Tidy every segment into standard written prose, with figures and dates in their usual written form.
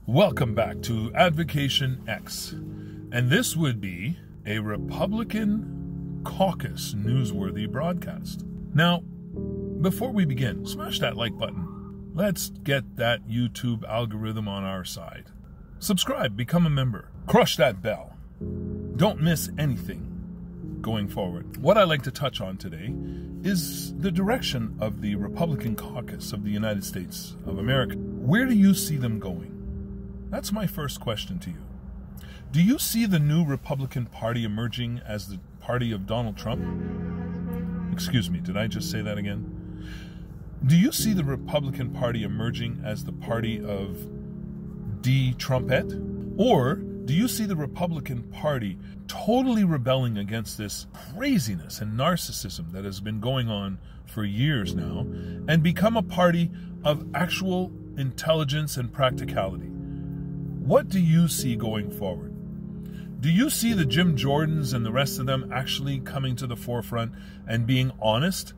Welcome back to Advocation X, and this would be a Republican caucus newsworthy broadcast. Now, before we begin, smash that like button. Let's get that YouTube algorithm on our side. Subscribe, become a member, crush that bell. Don't miss anything going forward. What I'd like to touch on today is the direction of the Republican caucus of the United States of America. Where do you see them going? That's my first question to you. Do you see the new Republican Party emerging as the party of Donald Trump? Excuse me, did I just say that again? Do you see the Republican Party emerging as the party of Trumpet? Or do you see the Republican Party totally rebelling against this craziness and narcissism that has been going on for years now and become a party of actual intelligence and practicality? What do you see going forward? Do you see the Jim Jordans and the rest of them actually coming to the forefront and being honest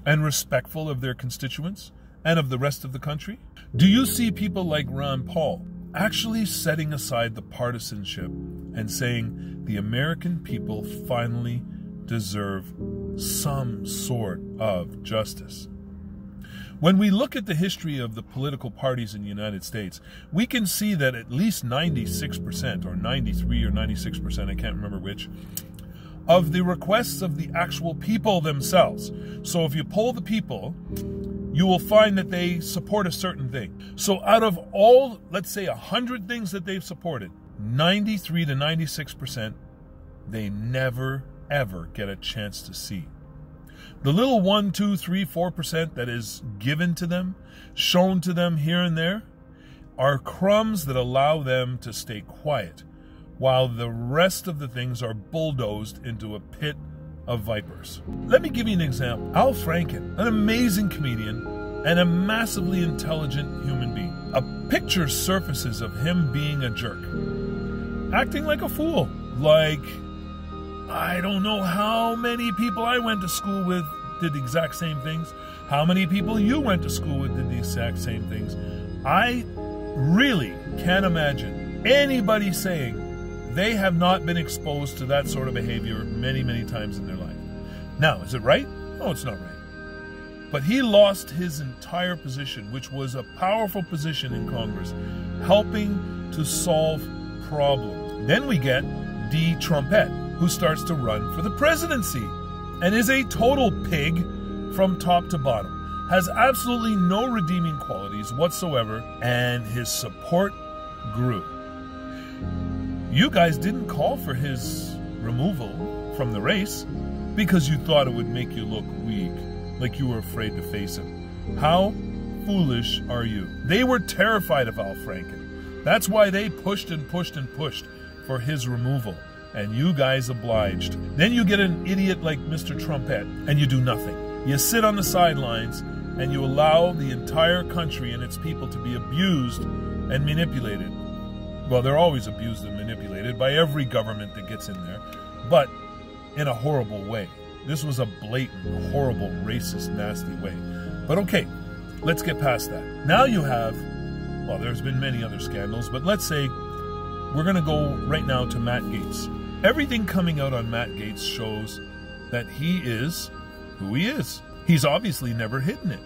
and respectful of their constituents and of the rest of the country? Do you see people like Ron Paul actually setting aside the partisanship and saying the American people finally deserve some sort of justice? When we look at the history of the political parties in the United States, we can see that at least 96% or 93 or 96%, I can't remember which, of the requests of the actual people themselves. So if you poll the people, you will find that they support a certain thing. So out of all, let's say 100 things that they've supported, 93 to 96%, they never, ever get a chance to see. The little 1, 2, 3, 4% that is given to them, shown to them here and there, are crumbs that allow them to stay quiet, while the rest of the things are bulldozed into a pit of vipers. Let me give you an example. Al Franken, an amazing comedian and a massively intelligent human being. A picture surfaces of him being a jerk, acting like a fool, like I don't know how many people I went to school with did the exact same things. How many people you went to school with did the exact same things. I really can't imagine anybody saying they have not been exposed to that sort of behavior many, many times in their life. Now, is it right? No, it's not right. But he lost his entire position, which was a powerful position in Congress, helping to solve problems. Then we get Trumpet, who starts to run for the presidency and is a total pig from top to bottom, has absolutely no redeeming qualities whatsoever, and his support grew. You guys didn't call for his removal from the race because you thought it would make you look weak, like you were afraid to face him. How foolish are you? They were terrified of Al Franken. That's why they pushed and pushed and pushed for his removal. And you guys obliged. Then you get an idiot like Mr. Trumpet, and you do nothing. You sit on the sidelines, and you allow the entire country and its people to be abused and manipulated. Well, they're always abused and manipulated by every government that gets in there, but in a horrible way. This was a blatant, horrible, racist, nasty way. But okay, let's get past that. Now you have, well, there's been many other scandals, but let's say we're going to go right now to Matt Gaetz. Everything coming out on Matt Gaetz shows that he is who he is. He's obviously never hidden it.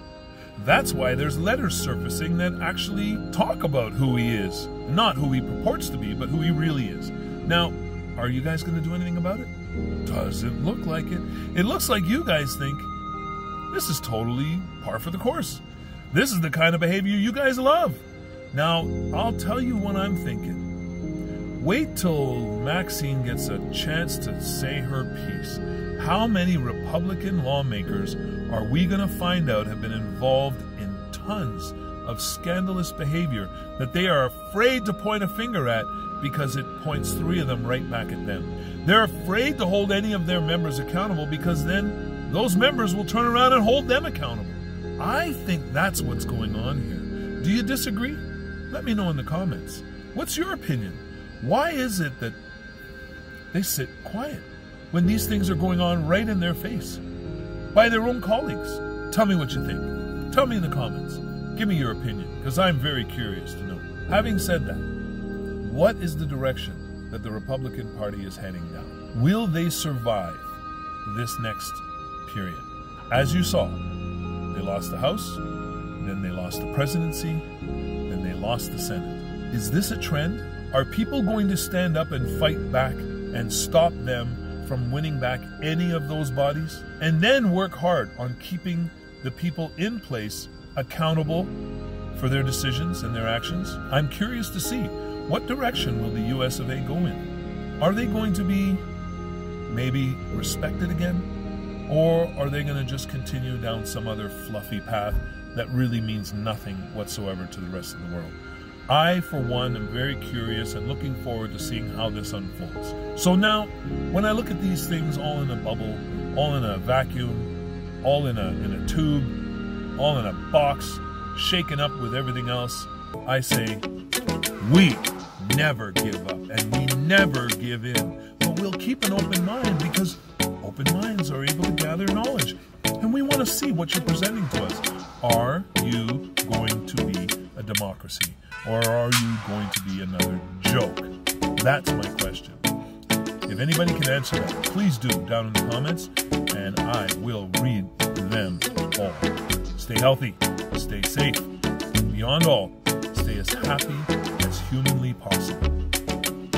That's why there's letters surfacing that actually talk about who he is. Not who he purports to be, but who he really is. Now, are you guys going to do anything about it? Doesn't look like it. It looks like you guys think this is totally par for the course. This is the kind of behavior you guys love. Now, I'll tell you what I'm thinking. Wait till Maxine gets a chance to say her piece. How many Republican lawmakers are we going to find out have been involved in tons of scandalous behavior that they are afraid to point a finger at because it points 3 of them right back at them? They're afraid to hold any of their members accountable because then those members will turn around and hold them accountable. I think that's what's going on here. Do you disagree? Let me know in the comments. What's your opinion? Why is it that they sit quiet when these things are going on right in their face by their own colleagues? Tell me what you think. Tell me in the comments. Give me your opinion, because I'm very curious to know. Having said that, what is the direction that the Republican Party is heading down? Will they survive this next period? As you saw, they lost the House, then they lost the presidency, then they lost the Senate. Is this a trend? Are people going to stand up and fight back and stop them from winning back any of those bodies? And then work hard on keeping the people in place accountable for their decisions and their actions? I'm curious to see, what direction will the US of A go in? Are they going to be maybe respected again? Or are they going to just continue down some other fluffy path that really means nothing whatsoever to the rest of the world? I, for one, am very curious and looking forward to seeing how this unfolds. So now, when I look at these things all in a bubble, all in a vacuum, all in a tube, all in a box, shaken up with everything else, I say, we never give up and we never give in. But we'll keep an open mind, because open minds are able to gather knowledge. And we want to see what you're presenting to us. Are you going to be a democracy? Or are you going to be another joke? That's my question. If anybody can answer that, please do down in the comments, and I will read them all. Stay healthy, stay safe, and beyond all, stay as happy as humanly possible.